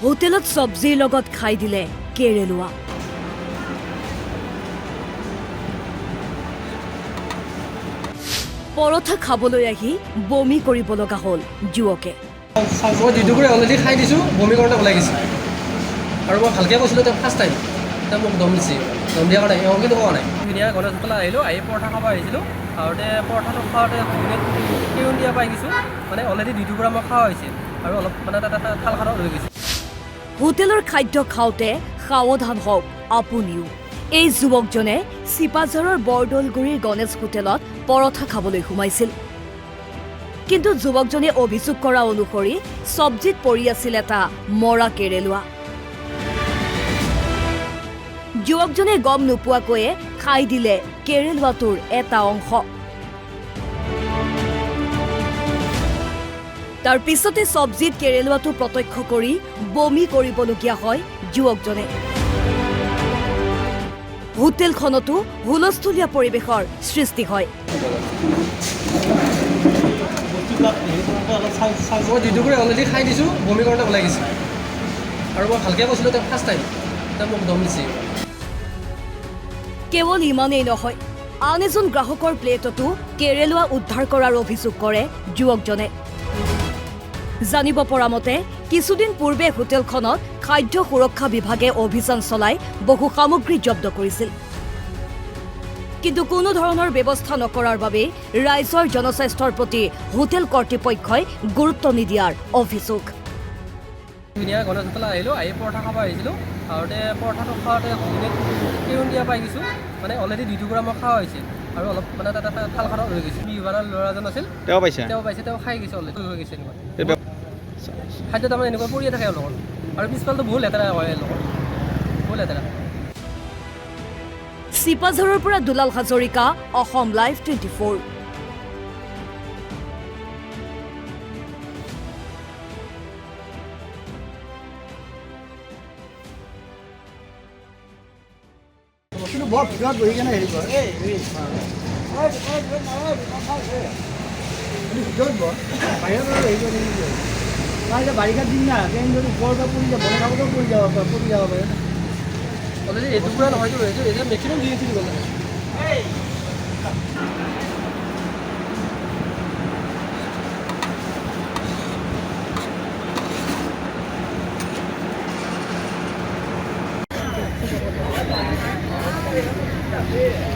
হোটেলত চব্জিৰ লগত খাই দিলে কেৰেলুৱা। পৰঠা খাবলৈ আহি বমি কৰিব লগা হ'ল যুৱকে। মই দুটুকুৰা অলৰেডি খাই দিছোঁ, বমি কৰোঁতে ওলাই গৈছে। আৰু মই ভালকৈ কৈছিলোঁ তেওঁ ফাৰ্ষ্ট টাইম তেওঁ মোক দম দিছে, দম দিয়াৰ কাৰণে এওঁ কিন্তু কোৱা নাই। ধুনীয়া গণেশ হোটেল আহিলোঁ, আহি পৰঠা খাব আহিছিলোঁ। খাওঁতে পৰঠাটো খাওঁতে কেউন দিয়া পাই গৈছোঁ, মানে অলৰেডি দুটুকুৰা মই খোৱা হৈছে আৰু অলপ মানে তাতে থাল খানা হৈ গৈছে। হোটেলৰ খাদ্য খাওঁতে সাৱধান হওক আপুনিও। এই যুৱকজনে চিপাঝাৰৰ বৰদলগুৰিৰ গণেশ হোটেলত পৰঠা খাবলৈ সোমাইছিল। কিন্তু যুৱকজনে অভিযোগ কৰা অনুসৰি চব্জিত পৰি আছিল এটা মৰা কেৰেলুৱা। যুৱকজনে গম নোপোৱাকৈয়ে খাই দিলে কেৰেলুৱাটোৰ এটা অংশ। তাৰ পিছতে চব্জিত কেৰেলুৱাটো প্ৰত্যক্ষ কৰি বমি কৰিবলগীয়া হয় যুৱকজনে। হোটেলখনতো হুলস্থুলীয়া পৰিৱেশৰ সৃষ্টি হয়। মই দুটুকুৰা অলৰেডি খাই দিছোঁ, বমি কৰোঁতে ওলাই গৈছে। আৰু মই ভালকৈ কৈছিলোঁ তেওঁ ফাৰ্ষ্ট টাইম তেওঁ মোক দম দিছে। কেৱল ইমানেই নহয়, আন এজন গ্ৰাহকৰ প্লেটতো কেৰেলুৱা উদ্ধাৰ কৰাৰ অভিযোগ কৰে যুৱকজনে। জানিব পৰা মতে কিছুদিন পূৰ্বে হোটেলখনত খাদ্য সুৰক্ষা বিভাগে অভিযান চলাই বহু সামগ্ৰী জব্দ কৰিছিল। কিন্তু কোনো ধৰণৰ ব্যৱস্থা নকৰাৰ বাবে ৰাইজৰ জনস্বাস্থ্যৰ প্ৰতি হোটেল কৰ্তৃপক্ষই গুৰুত্ব নিদিয়াৰ অভিযোগ। ধুনীয়া গণেশ হোটেল আহিলোঁ, আহি পৰঠা খাব আহিছিলোঁ। খাওঁতে পৰঠাটো খাওঁতে কেউন দিয়া পাই গৈছোঁ, মানে অলৰেডি দুটুকুৰা মই খোৱা হৈছে আৰু অলপ মানে তাতে থাল খানা হৈ গৈছে। বিহুৱানৰ ল'ৰা এজন আছিল, তেওঁ পাইছে তেওঁ খাই গৈছে, অলৰেডি হৈ গৈছে। এনেকুৱা খাদ্য তাৰমানে এনেকুৱা পৰিয়ে থাকে লগত, আৰু পিছফালটো বহুত লেতেৰা হয় লগত, বহুত লেতেৰা। চিপাঝাৰৰ পৰা দুলাল হাজৰিকা, অসম লাইভ 24। বৰ ভিতৰত বহি কেনে হেৰি কৰে ভিতৰত বৰ বাহিৰত হেৰি কৰি এতিয়া বাৰিষাৰ দিন না ট্ৰেইন যদি ওপৰৰ পৰা পৰি যাব বনাই থাকোঁতেও পৰি যাব পাৰে। অলৰেডি এটুকুৰা নহয়তো, এইটো মেক্সিমাম দি দিছিলোঁ গ'লে। Yeah.